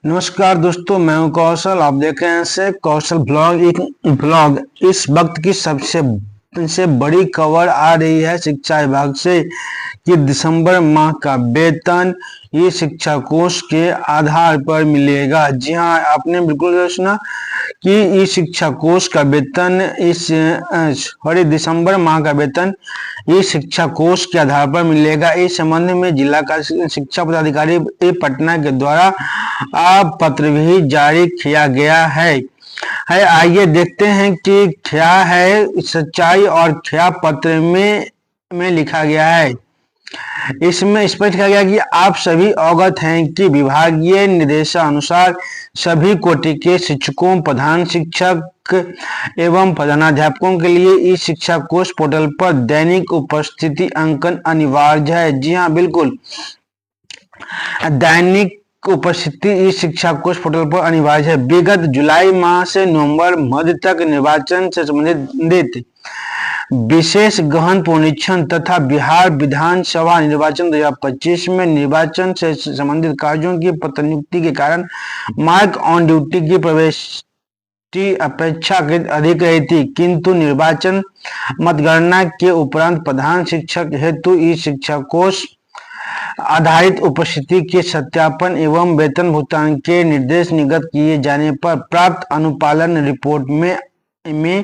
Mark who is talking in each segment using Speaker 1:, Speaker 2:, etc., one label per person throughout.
Speaker 1: नमस्कार दोस्तों, मैं हूं कौशल। आप देख रहे हैं से कौशल ब्लॉग। एक ब्लॉग इस वक्त की सबसे बड़ी खबर आ रही है शिक्षा विभाग से कि दिसंबर माह का वेतन ये शिक्षा कोष के आधार पर मिलेगा। जी हां, आपने बिल्कुल सुना कि ये शिक्षा कोष का वेतन दिसंबर माह का वेतन ये शिक्षा कोष के आधार पर मिलेगा। इस संबंध में जिला का शिक्षा पदाधिकारी पटना के द्वारा पत्र भी जारी किया गया है। आइए देखते हैं कि क्या है सच्चाई और क्या पत्र में लिखा गया है। इसमें स्पष्ट किया गया कि आप सभी अवगत हैं कि विभागीय निर्देशानुसार सभी कोटि के शिक्षकों, प्रधान शिक्षक एवं प्रधानाध्यापकों के लिए इस शिक्षा कोष पोर्टल पर दैनिक उपस्थिति अंकन अनिवार्य है। जी हाँ, बिल्कुल, दैनिक उपस्थिति इस शिक्षा कोष पोर्टल पर अनिवार्य है। विगत जुलाई माह से नवंबर मध्य तक निर्वाचन से संबंधित विशेष गहन पुनरीक्षण तथा बिहार विधानसभा निर्वाचन 2025 में निर्वाचन से संबंधित कार्यों की प्रतिनियुक्ति के कारण मार्क ऑन ड्यूटी की प्रविष्टि अपेक्षाकृत अधिक रही थी, किंतु निर्वाचन मतगणना के उपरांत प्रधान शिक्षक हेतु इस शिक्षा कोष आधारित उपस्थिति के सत्यापन एवं वेतन भुगतान के निर्देश निर्गत किए जाने पर प्राप्त अनुपालन रिपोर्ट में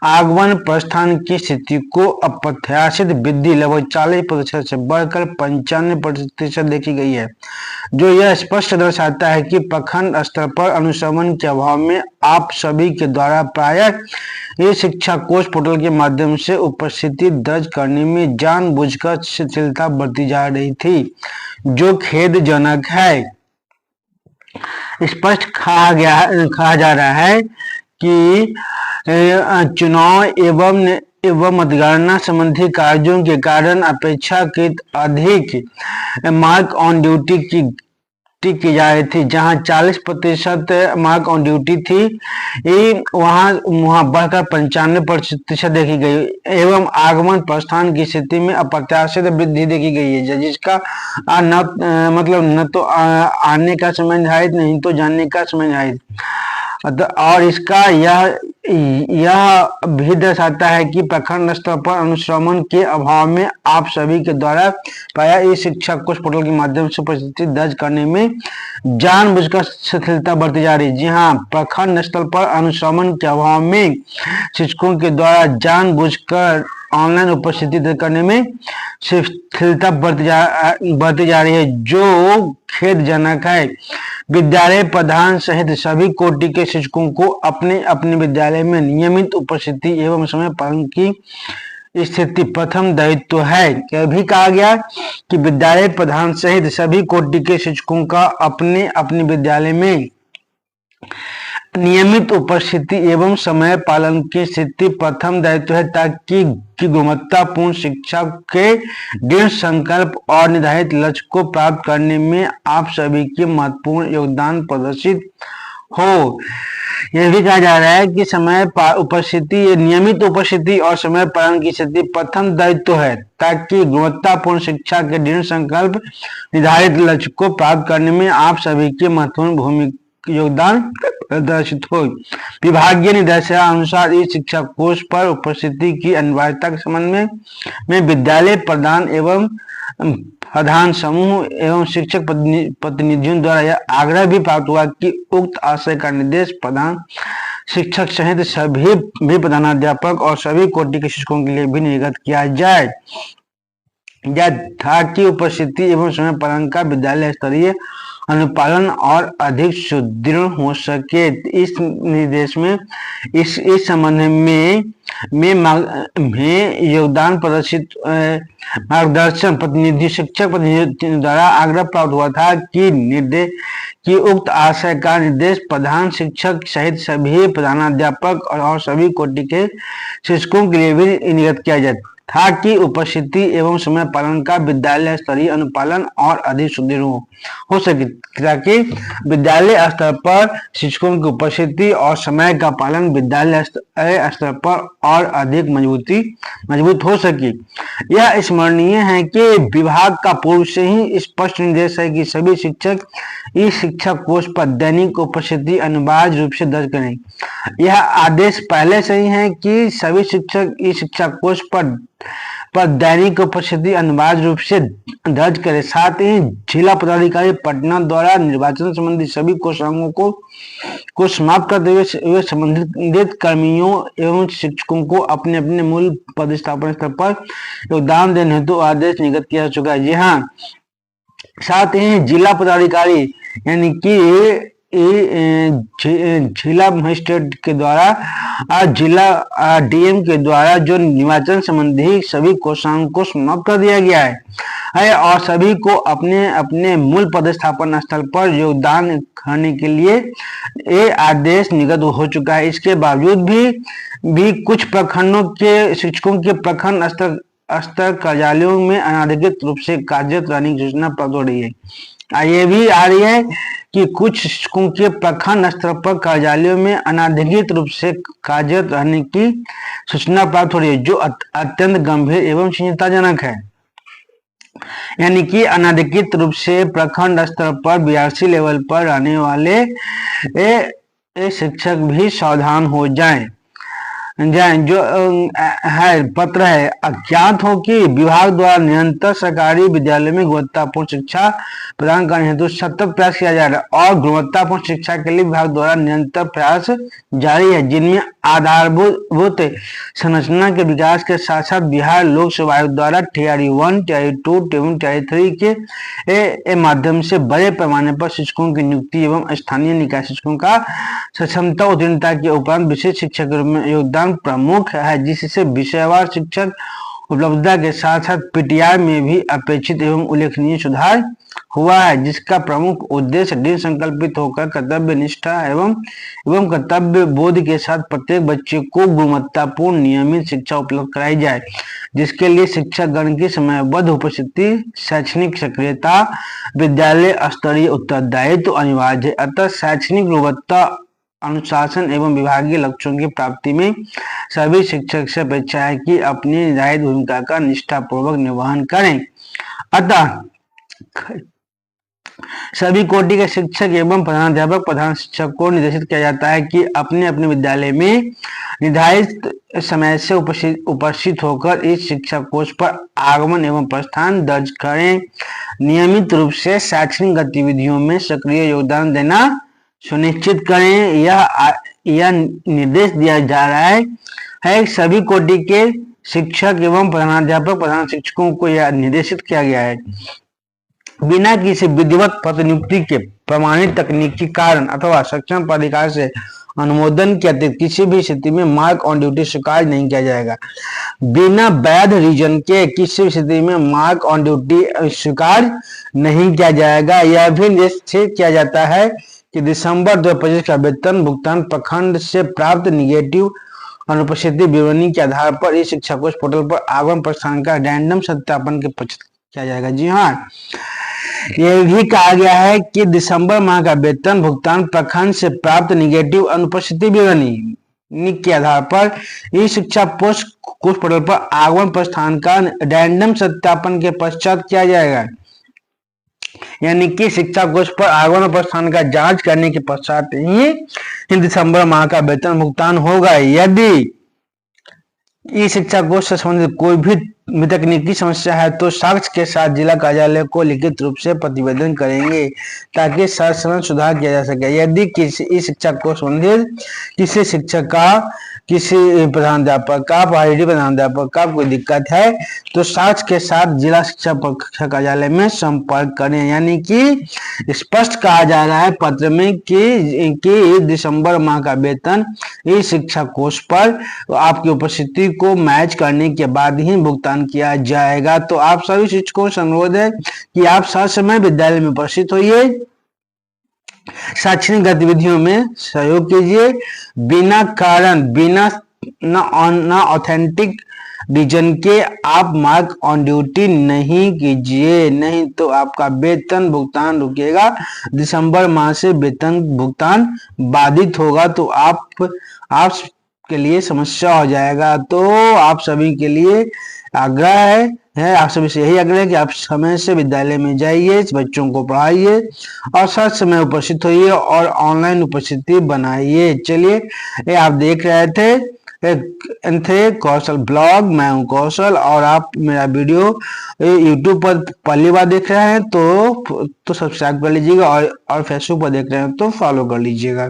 Speaker 1: आगमन प्रस्थान की स्थिति को अप्रत्याशित वृद्धि लगभग 40% से बढ़कर 95% देखी गई है, जो यह स्पष्ट दर्शाता है कि प्रखंड स्तर पर अनुश्रवण के अभाव में आप सभी के द्वारा प्रायः ये शिक्षा कोष पोर्टल के माध्यम से उपस्थिति दर्ज करने में जानबूझकर शिथिलता बरती जा रही थी, जो खेदजनक है। स्पष्ट कहा जा रहा है कि चुनाव एवं मतगणना संबंधी कार्यों के कारण अपेक्षाकृत अधिक मार्क ऑन ड्यूटी की जा रही थी। जहां 40% मार्क ऑन ड्यूटी थी, वहां बढ़कर 95% देखी गई एवं आगमन प्रस्थान की स्थिति में अप्रत्याशित वृद्धि देखी गई है, जिसका न तो आने का समय निर्धारित, नहीं तो जाने का समय निर्धारित। और इसका यह भी दर्शाता है कि प्रखंड स्तर पर अनुश्रवण के अभाव में आप सभी के द्वारा प्रायः इस शिक्षा कोष पोर्टल के माध्यम से उपस्थिति दर्ज करने में जानबूझकर शिथिलता बरती जा रही है। जी हाँ, प्रखंड स्तर पर अनुश्रवण के अभाव में शिक्षकों के द्वारा जानबूझकर ऑनलाइन उपस्थिति दर्ज करने में शिथिलता बरती जा रही है, जो खेदजनक है। विद्यालय प्रधान सहित सभी कोटि के शिक्षकों को अपने अपने विद्यालय में नियमित उपस्थिति एवं समय पालन की स्थिति प्रथम दायित्व है। यह भी कहा गया कि विद्यालय प्रधान सहित सभी कोटि के शिक्षकों का अपने अपने विद्यालय में नियमित उपस्थिति एवं समय पालन की स्थिति प्रथम दायित्व है, ताकि गुणवत्तापूर्ण शिक्षा के दृढ़ संकल्प और निर्धारित लक्ष्य को प्राप्त करने में आप सभी के महत्वपूर्ण योगदान प्रदर्शित हो। यह भी कहा जा रहा है कि नियमित उपस्थिति और समय पालन की स्थिति प्रथम दायित्व है, ताकि गुणवत्तापूर्ण शिक्षा के दृढ़ संकल्प निर्धारित लक्ष्य को प्राप्त करने में आप सभी के महत्वपूर्ण योगदान प्रदर्शित हो। विभागीय निर्देशानुसार इस शिक्षा कोष पर उपस्थिति की अनिवार्यता के संबंध में विद्यालय प्रधान एवं प्रधान समूह एवं शिक्षक प्रतिनिधियों द्वारा यह आग्रह भी प्राप्त हुआ कि उक्त आशय का निर्देश प्रधान शिक्षक सहित सभी भी प्रधानाध्यापक और सभी कोटि के शिक्षकों के लिए भी निर्गत किया जाए, ताकि उपस्थिति एवं समय पालन का विद्यालय स्तरीय अनुपालन और अधिक सुदृढ़ हो सके। इस निर्देश में इस संबंध में योगदान प्रदर्शित मार्गदर्शन शिक्षक प्रतिनिधियों द्वारा आग्रह प्राप्त हुआ था कि उक्त आशय का निर्देश प्रधान शिक्षक सहित सभी प्रधानाध्यापक और सभी कोटि के शिक्षकों के लिए भी निर्गत किया जाए, था कि उपस्थिति एवं समय पालन का विद्यालय स्तरीय अनुपालन और अधिक सुदृढ़ हो सके, ताकि विद्यालय स्तर पर शिक्षकों की उपस्थिति और समय का पालन विद्यालय स्तर पर और अधिक मजबूत हो सके। यह स्मरणीय है कि विभाग का पूर्व से ही स्पष्ट निर्देश है कि सभी शिक्षक ई शिक्षा कोष पर दैनिक उपस्थिति अनिवार्य रूप से दर्ज करें। यह आदेश पहले से ही है कि सभी शिक्षक ई शिक्षा कोष पर दैनिक उपस्थिति अनिवार्य रूप से दर्ज करें। साथ ही जिला पदाधिकारी पटना द्वारा निर्वाचन संबंधी सभी कोषांगों को समाप्त करते हुए संबंधित कर्मियों एवं शिक्षकों को अपने अपने मूल पदस्थापन स्तर पर योगदान देने हेतु आदेश निर्गत किया जा चुका है। जी हाँ, साथ ही जिला पदाधिकारी यानी कि जिला मजिस्ट्रेट के द्वारा जिला डीएम के द्वारा जो निर्वाचन संबंधी सभी कोषांग को समाप्त कर दिया गया है और सभी को अपने अपने मूल पदस्थापन स्थल पर योगदान करने के लिए ये आदेश निर्गत हो चुका है। इसके बावजूद भी कुछ प्रखंडों के शिक्षकों के प्रखंड स्तर कार्यालयों में अनाधिकृत रूप से कार्यरत रहने की सूचना प्राप्त हो रही है। ये भी आ रही है कि कुछ शिक्षकों के प्रखंड स्तर पर कार्यालयों में अनाधिकृत रूप से कार्यरत रहने की सूचना प्राप्त हो रही है, जो अत्यंत गंभीर एवं चिंताजनक है। यानी कि अनाधिकृत रूप से प्रखंड स्तर पर बीआरसी लेवल पर रहने वाले शिक्षक भी सावधान हो जाएं। जो है पत्र है, अज्ञात हो कि विभाग द्वारा निरंतर सरकारी विद्यालय में गुणवत्तापूर्ण शिक्षा प्रदान करने हेतु सतत प्रयास किया जा रहा है और गुणवत्तापूर्ण शिक्षा के लिए विभाग द्वारा निरंतर प्रयास जारी है, जिनमें आधारभूत संरचना के विकास के साथ साथ बिहार लोक सेवा आयोग द्वारा टीआरई 1, टीआरई 2 एवं टीआरई 3 के माध्यम से बड़े पैमाने पर शिक्षकों की नियुक्ति एवं स्थानीय निकाय शिक्षकों का सक्षमता उत्तीर्णता के उपरांत विशेष शिक्षक के रूप में योगदान प्रमुख है, जिससे विषयवार शिक्षक उपलब्धता के साथ साथ पीटीआर में भी अपेक्षित एवं उल्लेखनीय सुधार हुआ है, जिसका प्रमुख उद्देश्य दृढ़ संकल्पित होकर कर्तव्य निष्ठा एवं कर्तव्य बोध के साथ प्रत्येक बच्चे को गुणवत्तापूर्ण नियमित शिक्षा उपलब्ध कराई जाए, जिसके लिए शिक्षकगण की समयबद्ध उपस्थिति, शैक्षणिक सक्रियता, विद्यालय स्तरीय उत्तरदायित्व तो अनिवार्य है। अतः शैक्षणिक गुणवत्ता, अनुशासन एवं विभागीय लक्ष्यों की प्राप्ति में सभी शिक्षक से अपेक्षा है कि अपनी निर्धारित भूमिका का निष्ठापूर्वक निर्वहन करें। अतः सभी कोटि के शिक्षक एवं प्रधानाध्यापक, प्रधान शिक्षक को निर्देशित किया जाता है कि अपने अपने विद्यालय में निर्धारित समय से उपस्थित होकर इस शिक्षा कोष पर आगमन एवं प्रस्थान दर्ज करें। नियमित रूप से शैक्षणिक गतिविधियों में सक्रिय योगदान देना सुनिश्चित करें। यह निर्देश दिया जा रहा है सभी कोटि के शिक्षक एवं प्रधानाध्यापक, प्रधान शिक्षकों को यह निर्देशित किया गया है बिना किसी विधिवत प्रतिनियुक्ति के प्रमाणित तकनीकी कारण अथवा सक्षम प्राधिकार से अनुमोदन के अतिरिक्त किसी भी स्थिति में मार्क ऑन ड्यूटी स्वीकार नहीं किया जाएगा। बिना वैध रीजन के किसी भी स्थिति में मार्क ऑन ड्यूटी स्वीकार नहीं किया जाएगा। यह भी निश्चित किया जाता है कि दिसंबर 2025 का वेतन भुगतान प्रखंड से प्राप्त निगेटिव अनुपस्थिति विवरणी के आधार पर इस शिक्षा कोष पोर्टल पर आगमन प्रस्थान का रैंडम सत्यापन के पश्चात किया जाएगा। जी हाँ, यह भी कहा गया है कि दिसंबर माह का वेतन भुगतान प्रखंड से प्राप्त निगेटिव अनुपस्थिति विवरणी के आधार पर इस शिक्षा कोष पोर्टल पर आगमन प्रस्थान का रैंडम सत्यापन के पश्चात किया जाएगा। यानी कि शिक्षा कोष पर आगमन प्रस्थान का जांच करने के पश्चात ही दिसंबर माह का वेतन भुगतान होगा। यदि इस शिक्षा कोष से संबंधित कोई भी तकनीकी समस्या है तो साक्ष्य के साथ जिला कार्यालय को लिखित रूप से प्रतिवेदन करेंगे ताकि ससमय सुधार किया जा सके। यदि किसी इस शिक्षा को संबंधित किसी शिक्षक का, किसी प्रधानाध्यापक का, प्रधानाध्यापक का कोई दिक्कत है तो साक्ष्य के साथ जिला शिक्षा परीक्षा कार्यालय में संपर्क करें। यानी कि स्पष्ट कहा जा रहा है पत्र में कि दिसंबर माह का वेतन इस शिक्षा कोष पर आपकी उपस्थिति को मैच करने के बाद ही भुगतान किया जाएगा। तो आप सभी शिक्षकों से अनुरोध है कि आप समय विद्यालय में उपस्थित होइए, शैक्षणिक गतिविधियों में सहयोग कीजिए, बिना कारण, बिना ऑथेंटिक रीजन के आप मार्क ऑन ड्यूटी नहीं कीजिए, नहीं तो आपका वेतन भुगतान रुकेगा। दिसंबर माह से वेतन भुगतान बाधित होगा तो आप के लिए समस्या हो जाएगा। तो आप सभी के लिए आग्रह है आप सभी से यही आग्रह है कि आप समय से विद्यालय में जाइए, बच्चों को पढ़ाइए और सच समय उपस्थित होइए और ऑनलाइन उपस्थिति बनाइए। चलिए, ये आप देख रहे थे कौशल ब्लॉग। मैं हूं कौशल और आप मेरा वीडियो यूट्यूब पर पहली बार देख रहे हैं तो सब्सक्राइब कर लीजिएगा और फेसबुक पर देख रहे हैं तो फॉलो कर लीजिएगा।